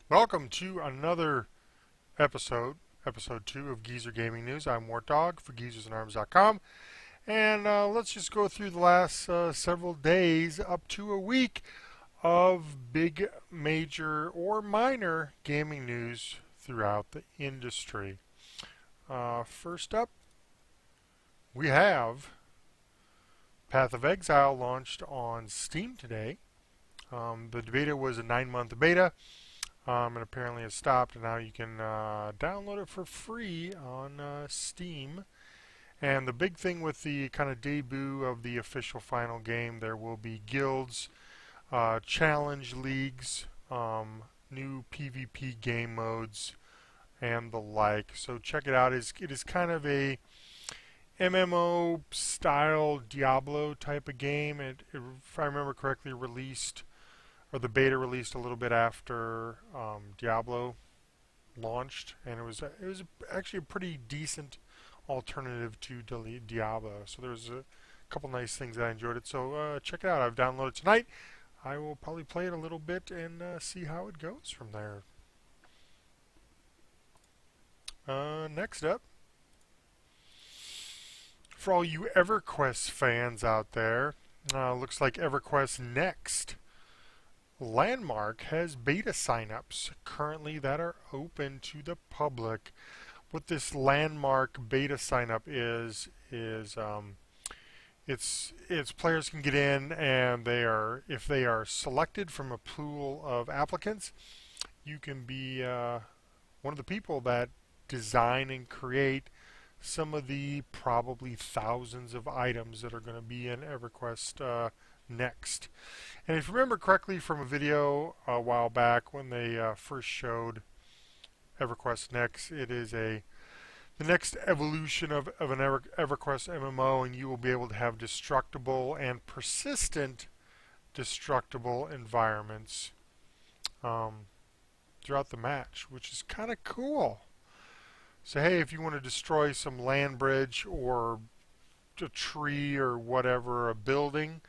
Welcome to another episode 2 of Geezer Gaming News. I'm Warthog for geezersandarms.com, and let's just go through the last several days up to a week of big, major, or minor gaming news throughout the industry. First up, we have Path of Exile launched on Steam today. The beta was a 9-month beta. And apparently it stopped, and now you can download it for free on Steam. And the big thing with the kind of debut of the official final game, there will be guilds, challenge leagues, new PvP game modes, and the like. So check it out. It is kind of a MMO style Diablo type of game. If I remember correctly, the beta released a little bit after Diablo launched, and it was actually a pretty decent alternative to Diablo. So there was a couple nice things that I enjoyed it. So check it out. I've downloaded it tonight. I will probably play it a little bit and see how it goes from there. Next up, for all you EverQuest fans out there, looks like EverQuest Next Landmark has beta signups currently that are open to the public. What this Landmark beta signup is it's players can get in, and if they are selected from a pool of applicants, you can be one of the people that design and create some of the probably thousands of items that are going to be in EverQuest Next. And if you remember correctly from a video a while back when they first showed EverQuest Next, it is the next evolution of an EverQuest MMO, and you will be able to have destructible and persistent destructible environments throughout the match, which is kind of cool. So hey, if you want to destroy some land bridge or a tree or whatever, a building,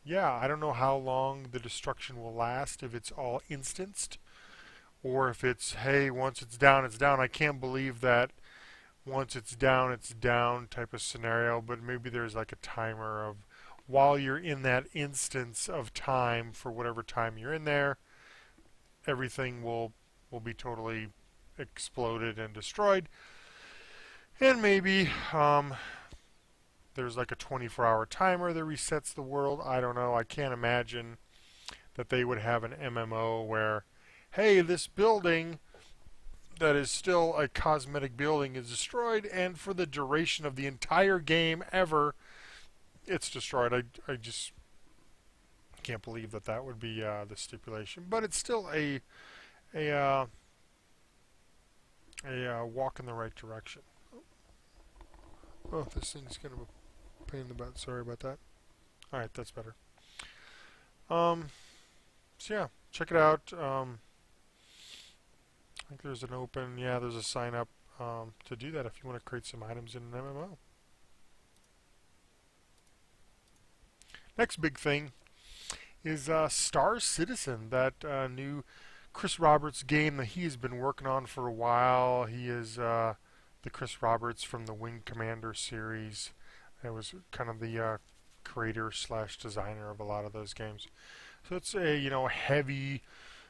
yeah, I don't know how long the destruction will last, if it's all instanced, or if it's, hey, once it's down, it's down. I can't believe that once it's down type of scenario, but maybe there's like a timer of while you're in that instance of time, for whatever time you're in there, everything will be totally exploded and destroyed. And maybe there's like a 24-hour timer that resets the world. I don't know. I can't imagine that they would have an MMO where, hey, this building that is still a cosmetic building is destroyed, and for the duration of the entire game ever, it's destroyed. I just can't believe that would be the stipulation. But it's still a walk in the right direction. Oh, this thing's kind of a pain in the butt. Sorry about that. Alright, that's better. So yeah, check it out. I think there's an open, there's a sign up to do that if you want to create some items in an MMO. Next big thing is Star Citizen, that new Chris Roberts game that he has been working on for a while. He is the Chris Roberts from the Wing Commander series. It was kind of the creator / designer of a lot of those games. So it's a heavy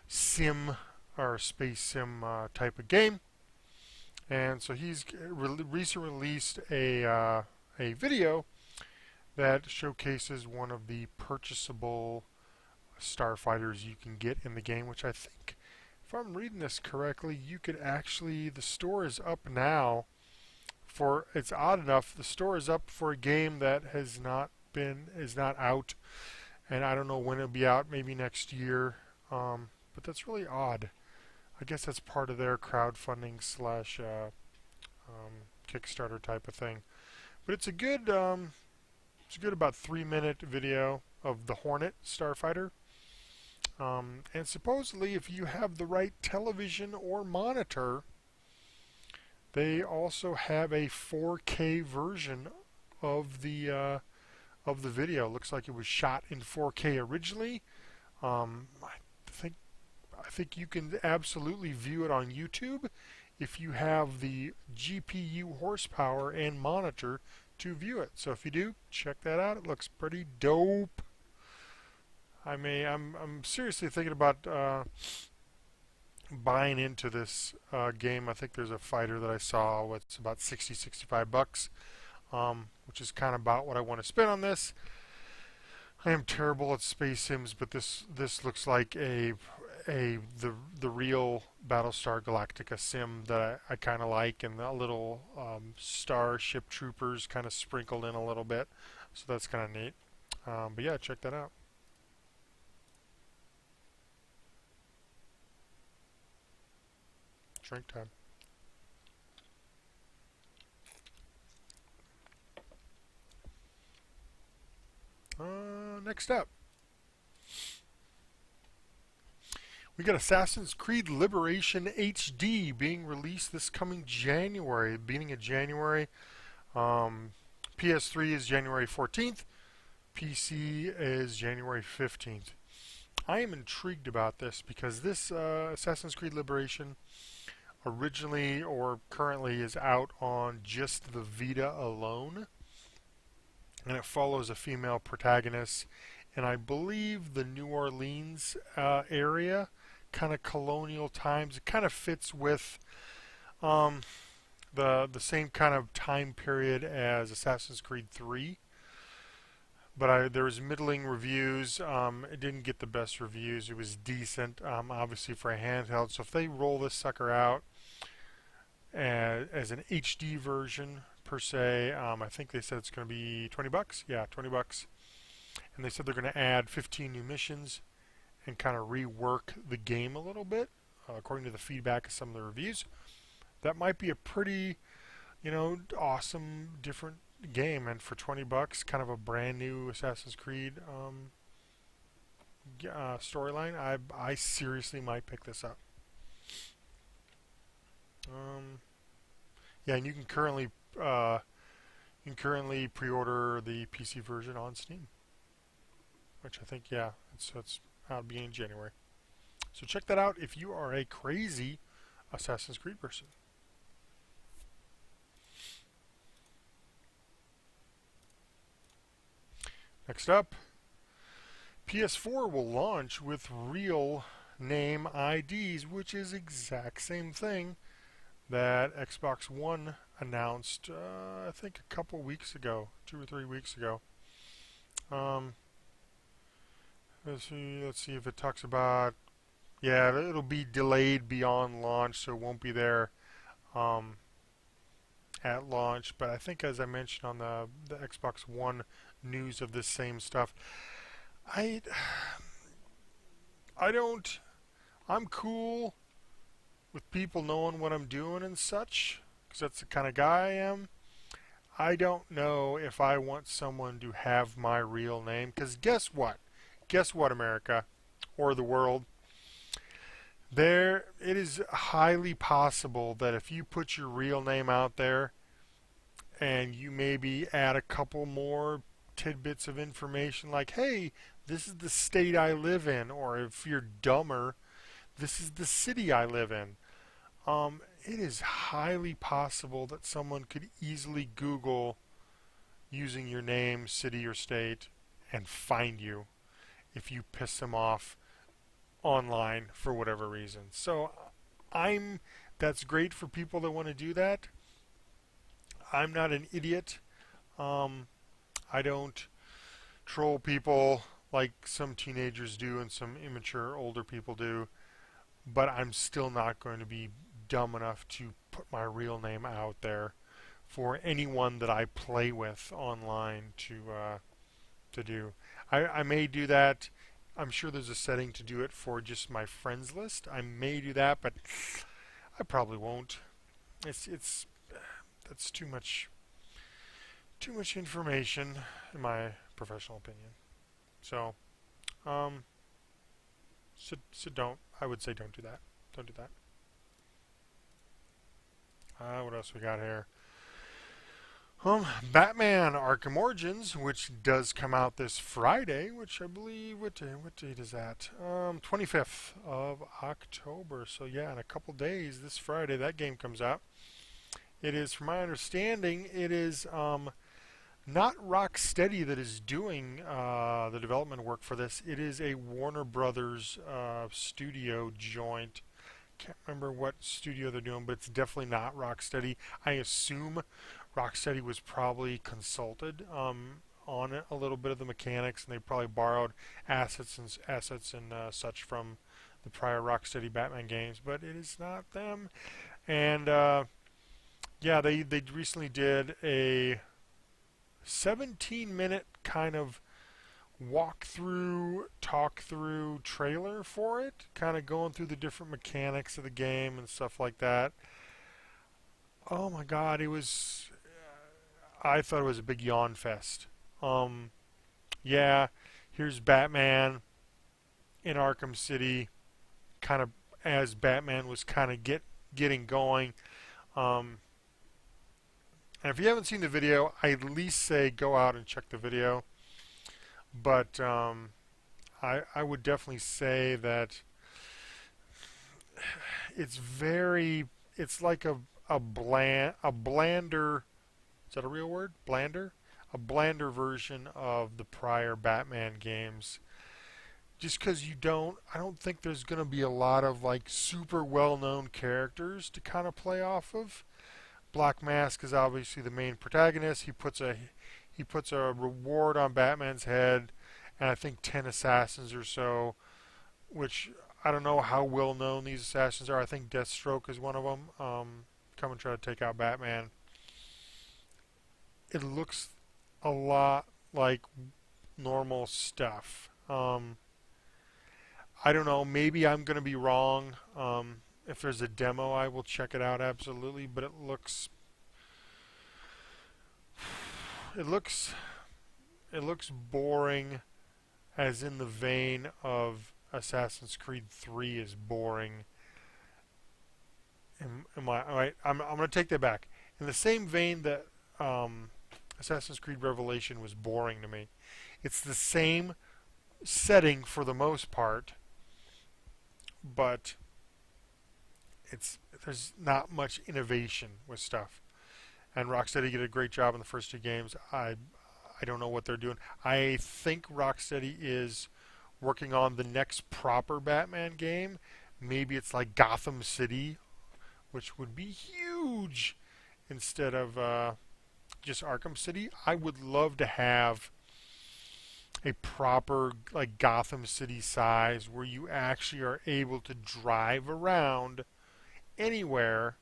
sim or space sim type of game. And so he's recently released a video that showcases one of the purchasable starfighters you can get in the game, which I think, if I'm reading this correctly, you could actually, the store is up now. It's odd enough, the store is up for a game that is not out, and I don't know when it'll be out, maybe next year, but that's really odd. I guess that's part of their crowdfunding / Kickstarter type of thing. But it's a good about 3-minute video of the Hornet starfighter, and supposedly if you have the right television or monitor, they also have a 4K version of the video. Looks like it was shot in 4K originally. I think I think you can absolutely view it on YouTube if you have the GPU horsepower and monitor to view it. So if you do, check that out. It looks pretty dope. I'm seriously thinking about buying into this game. I think there's a fighter that I saw. It's about 65 bucks, which is kind of about what I want to spend on this. I am terrible at space sims, but this looks like the real Battlestar Galactica sim that I kind of like, and a little Starship Troopers kind of sprinkled in a little bit. So that's kind of neat. But yeah, check that out. Drink time. Next up, we got Assassin's Creed Liberation HD being released this coming January, beginning of January. PS3 is January 14th. PC is January 15th. I am intrigued about this because this Assassin's Creed Liberation originally or currently is out on just the Vita alone, and it follows a female protagonist, and I believe the New Orleans area, kind of colonial times. It kind of fits with the same kind of time period as Assassin's Creed 3. But there was middling reviews. It didn't get the best reviews. It was decent, obviously for a handheld. So if they roll this sucker out as an HD version per se, I think they said it's going to be 20 bucks. Yeah, 20 bucks. And they said they're going to add 15 new missions and kind of rework the game a little bit, according to the feedback of some of the reviews. That might be a pretty, awesome, different game, and for 20 bucks, kind of a brand new Assassin's Creed storyline, I seriously might pick this up. Yeah, and you can currently pre-order the PC version on Steam, which I think, yeah, it's out beginning January. So check that out if you are a crazy Assassin's Creed person. Next up, PS4 will launch with real name IDs, which is exact same thing that Xbox One announced, I think a couple weeks ago, 2 or 3 weeks ago. Let's see if it talks about, yeah, it'll be delayed beyond launch, so it won't be there at launch. But I think, as I mentioned on the Xbox One news of this same stuff, I'm cool with people knowing what I'm doing and such, because that's the kind of guy I am. I don't know if I want someone to have my real name, because guess what? Guess what, America, or the world? It is highly possible that if you put your real name out there and you maybe add a couple more tidbits of information like, hey, this is the state I live in, or if you're dumber, this is the city I live in. It is highly possible that someone could easily Google using your name, city, or state and find you if you piss them off online for whatever reason. So that's great for people that want to do that. I'm not an idiot. I don't troll people like some teenagers do and some immature older people do, but I'm still not going to be dumb enough to put my real name out there for anyone that I play with online to do. I may do that. I'm sure there's a setting to do it for just my friends list. I may do that, but I probably won't. That's too much information in my professional opinion. So don't. I would say don't do that. Don't do that. What else we got here? Batman Arkham Origins, which does come out this Friday, which I believe, what date is that? 25th of October. So yeah, in a couple days, this Friday, that game comes out. It is, from my understanding, it is not Rocksteady that is doing the development work for this. It is a Warner Brothers studio joint. Can't remember what studio they're doing, but it's definitely not Rocksteady. I assume Rocksteady was probably consulted on it, a little bit of the mechanics, and they probably borrowed assets and such from the prior Rocksteady Batman games, but it is not them. And yeah, they recently did a 17-minute kind of talk through trailer for it, kind of going through the different mechanics of the game and stuff like that. Oh my God, it was. I thought it was a big yawn fest. Um, yeah, here's Batman in Arkham City, kind of as Batman was kind of getting going. Um, and if you haven't seen the video, I at least say go out and check the video. But I would definitely say that it's very it's like a blander, is that a real word? Blander? A blander version of the prior Batman games. Just because I don't think there's going to be a lot of like super well-known characters to kind of play off of. Black Mask is obviously the main protagonist. He puts a reward on Batman's head, and I think 10 assassins or so, which I don't know how well known these assassins are. I think Deathstroke is one of them. Come and try to take out Batman. It looks a lot like normal stuff. I don't know. Maybe I'm going to be wrong. If there's a demo, I will check it out absolutely. But it looks boring, as in the vein of Assassin's Creed 3 is boring. Am I all right? I'm going to take that back. In the same vein that Assassin's Creed Revelation was boring to me. It's the same setting for the most part, but there's not much innovation with stuff. And Rocksteady did a great job in the first two games. I don't know what they're doing. I think Rocksteady is working on the next proper Batman game. Maybe it's like Gotham City, which would be huge instead of just Arkham City. I would love to have a proper like Gotham City size where you actually are able to drive around anywhere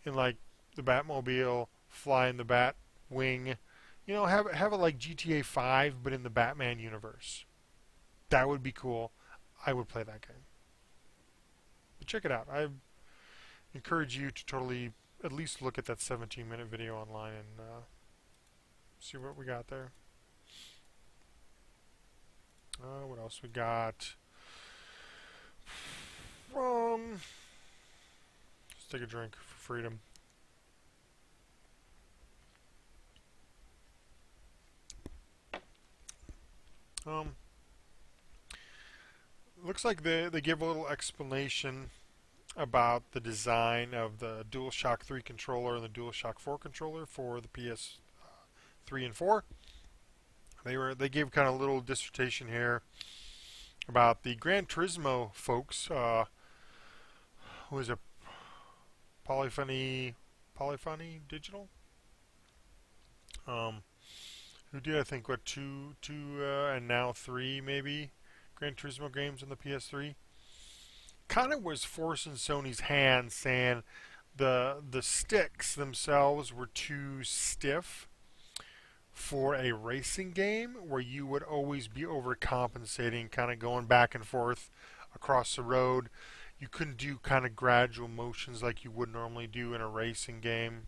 in like the Batmobile, fly in the Bat Wing. Have it like GTA 5 but in the Batman universe. That would be cool. I would play that game. But check it out. I encourage you to totally at least look at that 17-minute video online and see what we got there. What else we got? Let's take a drink for freedom. Looks like they give a little explanation about the design of the DualShock 3 controller and the DualShock 4 controller for the PS3 and 4. They gave kind of a little dissertation here about the Gran Turismo folks. Who is it? Polyphony Digital. Who did I think what two and now three maybe Gran Turismo games on the PS3. Kind of was forcing Sony's hand, saying the sticks themselves were too stiff for a racing game where you would always be overcompensating, kind of going back and forth across the road. You couldn't do kind of gradual motions like you would normally do in a racing game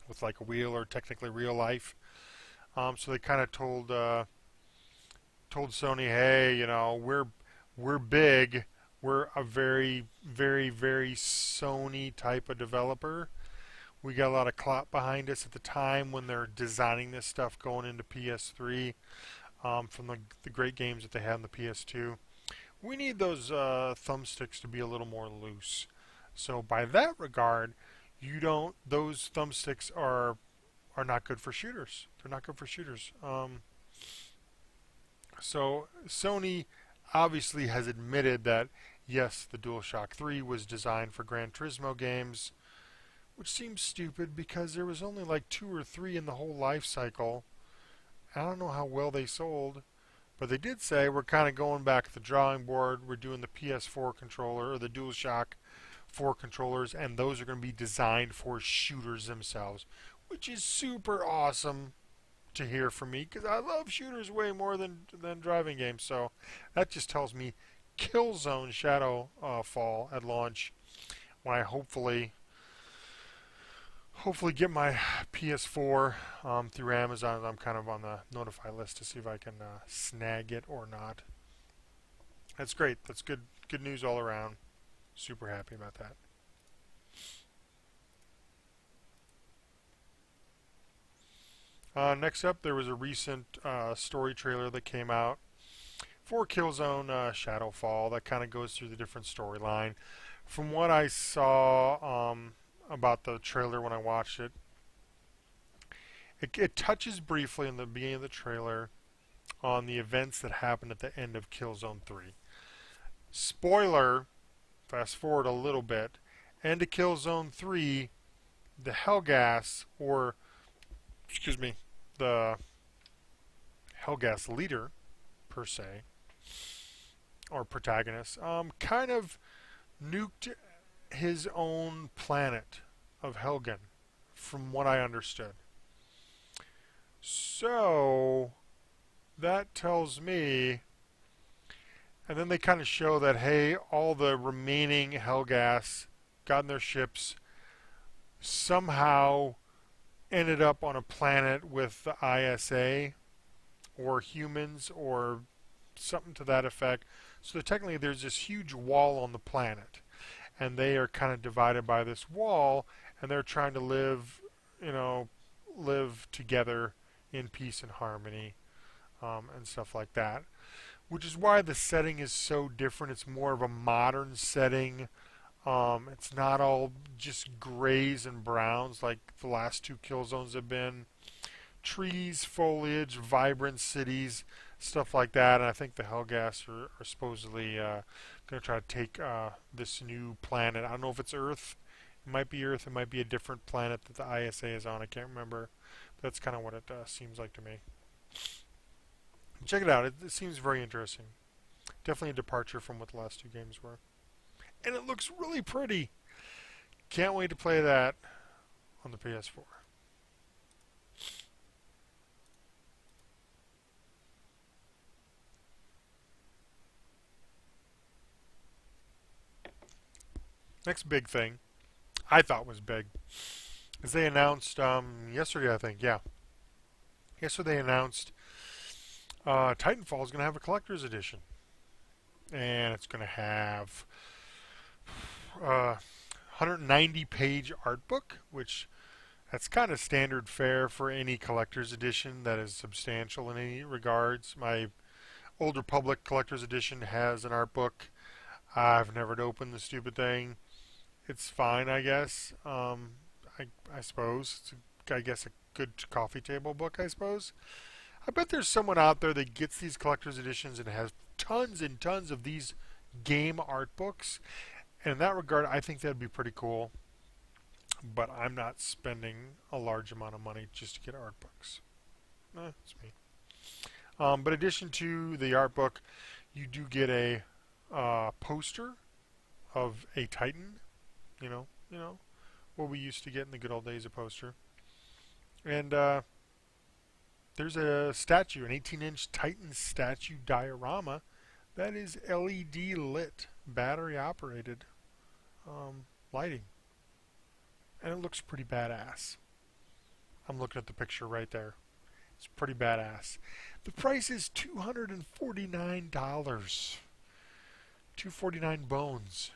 with like a wheel or technically real life. So they kind of told Sony, hey, we're big. We're a very, very, very Sony type of developer. We got a lot of clout behind us at the time when they're designing this stuff going into PS3 from the great games that they had on the PS2. We need those thumbsticks to be a little more loose. So by that regard, you don't. Those thumbsticks are not good for shooters. They're not good for shooters. So Sony obviously has admitted that yes, the DualShock 3 was designed for Gran Turismo games, which seems stupid because there was only like 2 or 3 in the whole life cycle. I don't know how well they sold, but they did say we're kind of going back to the drawing board. We're doing the PS4 controller or the DualShock 4 controllers, and those are going to be designed for shooters themselves, which is super awesome to hear from me because I love shooters way more than driving games. So that just tells me Killzone Shadowfall at launch, when I hopefully get my PS4 through Amazon. I'm kind of on the notify list to see if I can snag it or not. That's great. That's good news all around. Super happy about that. Next up, there was a recent story trailer that came out for Killzone Shadowfall that kind of goes through the different storyline. From what I saw about the trailer when I watched it, it touches briefly in the beginning of the trailer on the events that happened at the end of Killzone 3. Spoiler, fast forward a little bit, end of Killzone 3, the Hellgas, or the Hellgas leader, per se, or protagonist, kind of nuked his own planet of Helgen, from what I understood. So, that tells me, and then they kind of show that, hey, all the remaining Hellgas got in their ships, somehow ended up on a planet with the ISA or humans or something to that effect. So technically there's this huge wall on the planet, and they are kind of divided by this wall, and they're trying to live together in peace and harmony, and stuff like that. Which is why the setting is so different. It's more of a modern setting. It's not all just grays and browns like the last 2 Killzones have been. Trees, foliage, vibrant cities, stuff like that. And I think the Hellgas are supposedly going to try to take this new planet. I don't know if it's Earth. It might be Earth. It might be a different planet that the ISA is on. I can't remember. But that's kind of what it seems like to me. Check it out. It seems very interesting. Definitely a departure from what the last 2 games were. And it looks really pretty. Can't wait to play that on the PS4. Next big thing, I thought was big, is they announced yesterday, I think, yeah. Yesterday they announced Titanfall is going to have a collector's edition. And it's going to have 190-page art book, which that's kind of standard fare for any collector's edition that is substantial in any regards. My Old Republic collector's edition has an art book. I've never opened the stupid thing. It's fine, I guess. I suppose it's I guess a good coffee table book, I suppose. I bet there's someone out there that gets these collector's editions and has tons and tons of these game art books. And in that regard, I think that'd be pretty cool. But I'm not spending a large amount of money just to get art books. It's me. But in addition to the art book, you do get a poster of a Titan. You know what we used to get in the good old days, a poster. And there's a statue, an 18-inch Titan statue diorama that is LED lit, battery operated lighting. And it looks pretty badass. I'm looking at the picture right there. It's pretty badass. The price is $249. 249 bones.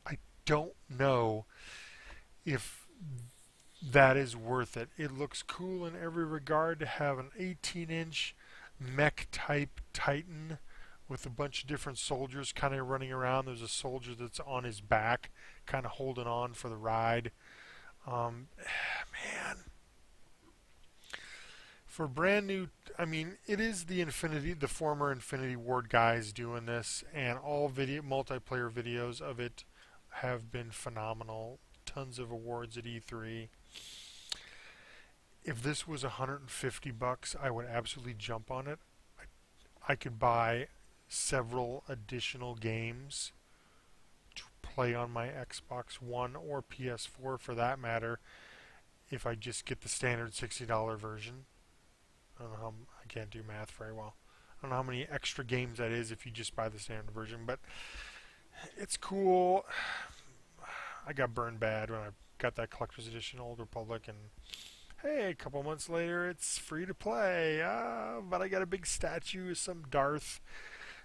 I don't know if that is worth it. It looks cool in every regard to have an 18-inch mech type Titan with a bunch of different soldiers kind of running around. There's a soldier that's on his back, kind of holding on for the ride. Man, for brand new, I mean, it is the former Infinity Ward guys doing this, and all multiplayer videos of it have been phenomenal. Tons of awards at E3. If this was $150, I would absolutely jump on it. I could buy several additional games to play on my Xbox One or PS4 for that matter if I just get the standard $60 version. I don't know how, I can't do math very well. I don't know how many extra games that is if you just buy the standard version, but it's cool. I got burned bad when I got that collector's edition Old Republic, and hey, a couple months later it's free to play. But I got a big statue of some Darth,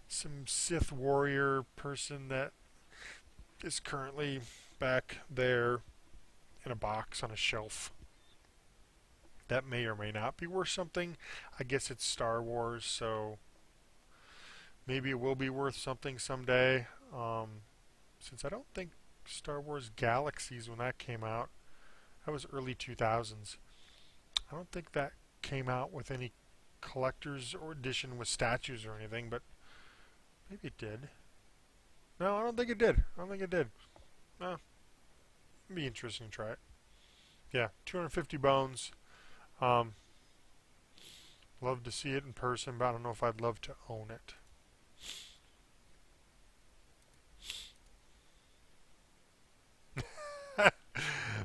some Sith warrior person that is currently back there in a box on a shelf. That may or may not be worth something. I guess it's Star Wars, so maybe it will be worth something someday. Since I don't think Star Wars Galaxies, when that came out, that was early 2000s. I don't think that came out with any collector's or edition with statues or anything, but maybe it did. No, I don't think it did. I don't think it did. No. It'd be interesting to try it. Yeah, 250 bones. Love to see it in person, but I don't know if I'd love to own it.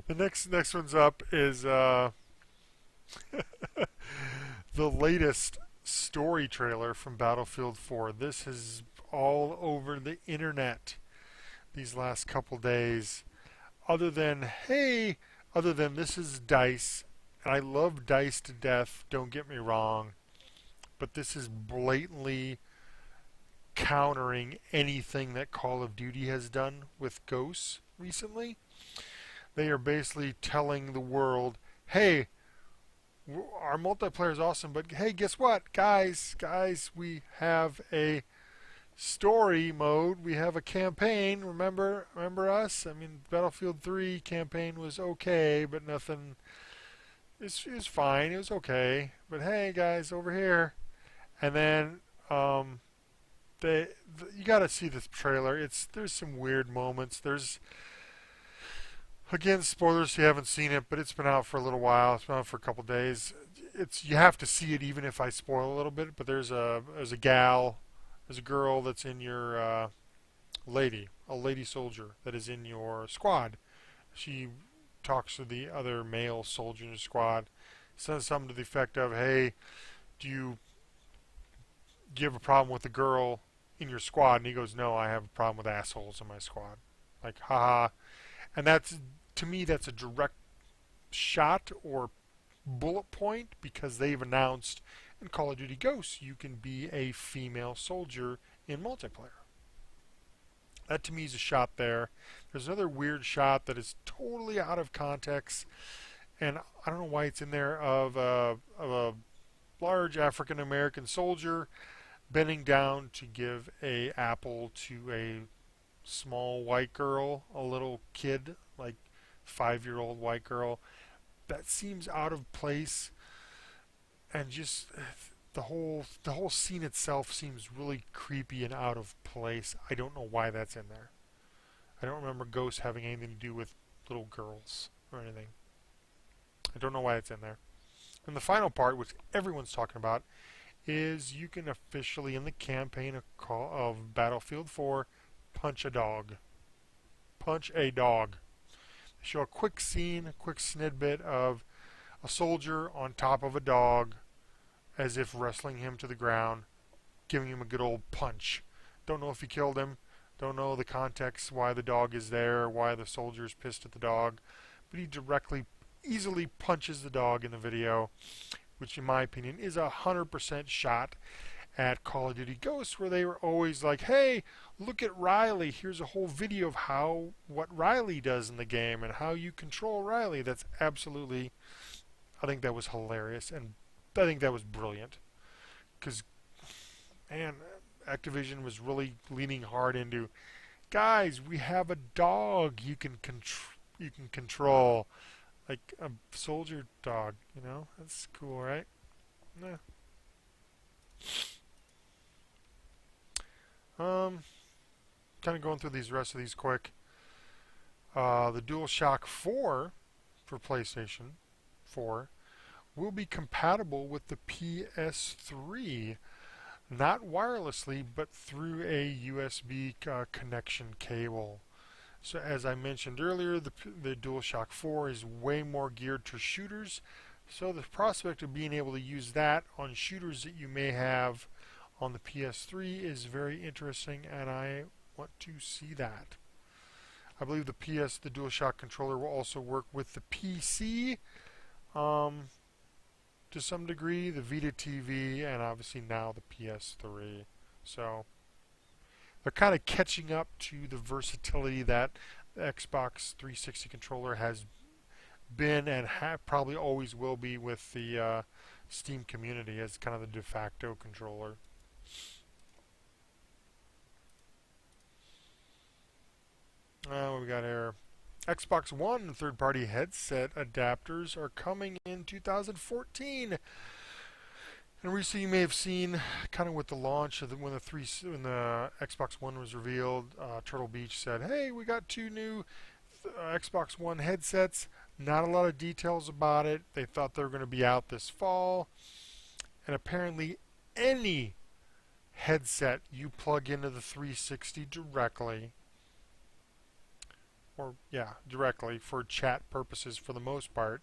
The next one's up is the latest story trailer from Battlefield 4. This is all over the internet these last couple days. Other than this is DICE, and I love DICE to death, don't get me wrong, but this is blatantly countering anything that Call of Duty has done with Ghosts recently. They are basically telling the world, hey, our multiplayer is awesome, but hey, guess what? Guys, we have a story mode. We have a campaign. Remember us? I mean, Battlefield 3 campaign was okay, but nothing. It was fine. It was okay. But hey, guys, over here. And then you got to see this trailer. There's some weird moments. There's, again, spoilers if you haven't seen it, but it's been out for a little while. It's been out for a couple days. You have to see it even if I spoil a little bit. But there's a girl that's in your a lady soldier that is in your squad. She talks to the other male soldier in your squad, says something to the effect of, "Hey, do you have a problem with the girl in your squad?" And he goes, "No, I have a problem with assholes in my squad." Like, haha. And to me, that's a direct shot or bullet point, because they've announced in Call of Duty Ghosts you can be a female soldier in multiplayer. That to me is a shot there. There's another weird shot that is totally out of context, and I don't know why it's in there, of a large African American soldier bending down to give a apple to a small white girl, a little kid, like 5-year-old white girl. That seems out of place, and just the whole scene itself seems really creepy and out of place. I don't know why that's in there. I don't remember Ghost having anything to do with little girls or anything. I don't know why it's in there. And the final part, which everyone's talking about, is you can officially, in the campaign of Battlefield 4, punch a dog. Punch a dog. They show a quick scene, a quick snippet of a soldier on top of a dog, as if wrestling him to the ground, giving him a good old punch. Don't know if he killed him. Don't know the context, why the dog is there, why the soldier is pissed at the dog. But he easily punches the dog in the video, which in my opinion is 100% shot. at Call of Duty Ghosts, where they were always like, hey, look at Riley. Here's a whole video of what Riley does in the game and how you control Riley. That's absolutely, I think that was hilarious, and I think that was brilliant. Because, man, Activision was really leaning hard into, guys, we have a dog you can control, like a soldier dog. That's cool, right? Yeah. Kind of going through these rest of these quick. The DualShock 4 for PlayStation 4 will be compatible with the PS3, not wirelessly, but through a USB connection cable. So as I mentioned earlier, the DualShock 4 is way more geared to shooters. So the prospect of being able to use that on shooters that you may have on the PS3 is very interesting, and I want to see that. I believe the DualShock controller will also work with the PC to some degree, the Vita TV, and obviously now the PS3. So they're kind of catching up to the versatility that the Xbox 360 controller has been and probably always will be with the Steam community as kind of the de facto controller. What we got here? Xbox One third-party headset adapters are coming in 2014. And recently, you may have seen, kind of with the launch of when the Xbox One was revealed, Turtle Beach said, "Hey, we got two new Xbox One headsets." Not a lot of details about it. They thought they were going to be out this fall, and apparently, any headset you plug into the 360 directly, directly for chat purposes for the most part,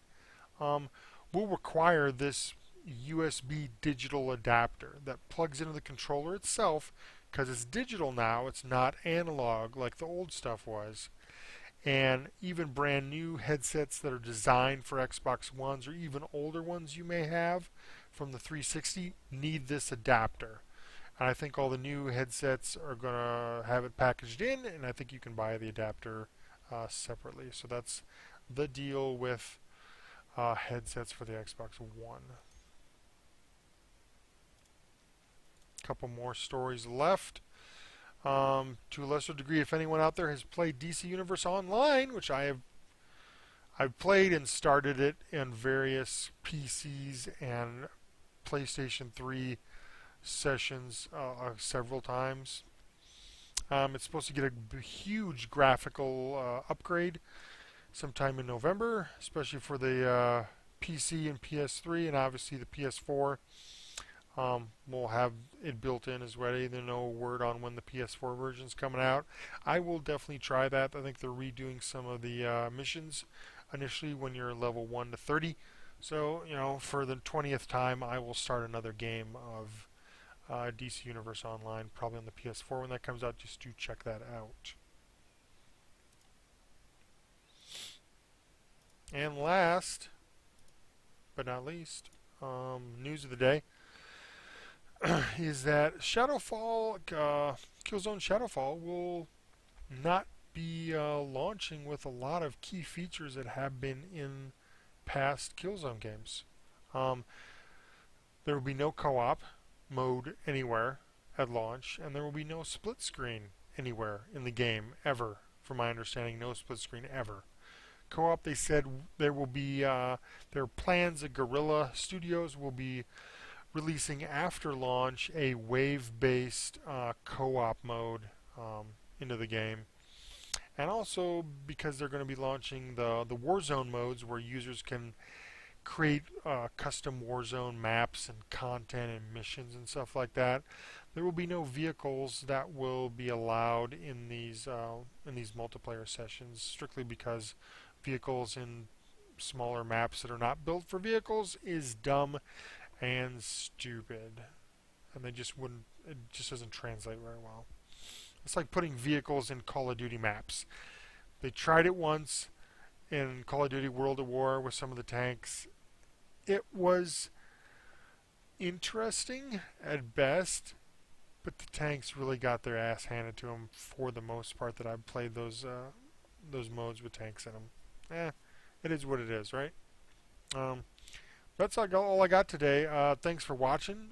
will require this USB digital adapter that plugs into the controller itself, because it's digital now, it's not analog like the old stuff was. And even brand new headsets that are designed for Xbox Ones or even older ones you may have from the 360 need this adapter. And I think all the new headsets are going to have it packaged in, and I think you can buy the adapter separately. So that's the deal with headsets for the Xbox One. Couple more stories left. To a lesser degree, if anyone out there has played DC Universe Online, which I've played and started it in various PCs and PlayStation 3 sessions several times. It's supposed to get a huge graphical upgrade sometime in November, especially for the PC and PS3, and obviously the PS4. We'll have it built in as ready. There's no word on when the PS4 version's coming out. I will definitely try that. I think they're redoing some of the missions initially when you're level 1 to 30. So, for the 20th time, I will start another game of DC Universe Online, probably on the PS4 when that comes out, just to check that out. And last but not least, news of the day is that Shadowfall, Killzone Shadowfall, will not be launching with a lot of key features that have been in past Killzone games. There will be no co-op mode anywhere at launch, and there will be no split screen anywhere in the game ever. From my understanding, no split screen ever. Co-op, they said there will be their plans that Guerrilla Studios will be releasing after launch a wave-based co-op mode into the game. And also because they're going to be launching the Warzone modes where users can create custom Warzone maps and content and missions and stuff like that. There will be no vehicles that will be allowed in these multiplayer sessions, strictly because vehicles in smaller maps that are not built for vehicles is dumb and stupid, and it just doesn't translate very well. It's like putting vehicles in Call of Duty maps. They tried it once in Call of Duty World at War with some of the tanks. It was interesting at best, but the tanks really got their ass handed to them for the most part that I've played those modes with tanks in them. It is what it is, right? Um, that's all I got today. Thanks for watching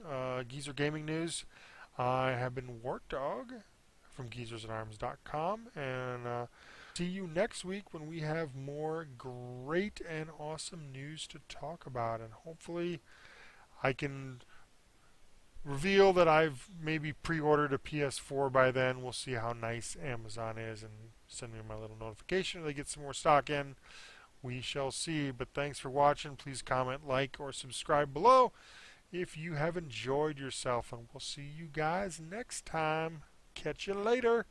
Geezer Gaming News. I have been Wartdog from geezersandarms.com, and see you next week when we have more great and awesome news to talk about, and hopefully I can reveal that I've maybe pre-ordered a PS4 by then. We'll see how nice Amazon is and send me my little notification if they get some more stock in. We shall see. But thanks for watching. Please comment, like, or subscribe below if you have enjoyed yourself. And we'll see you guys next time. Catch you later.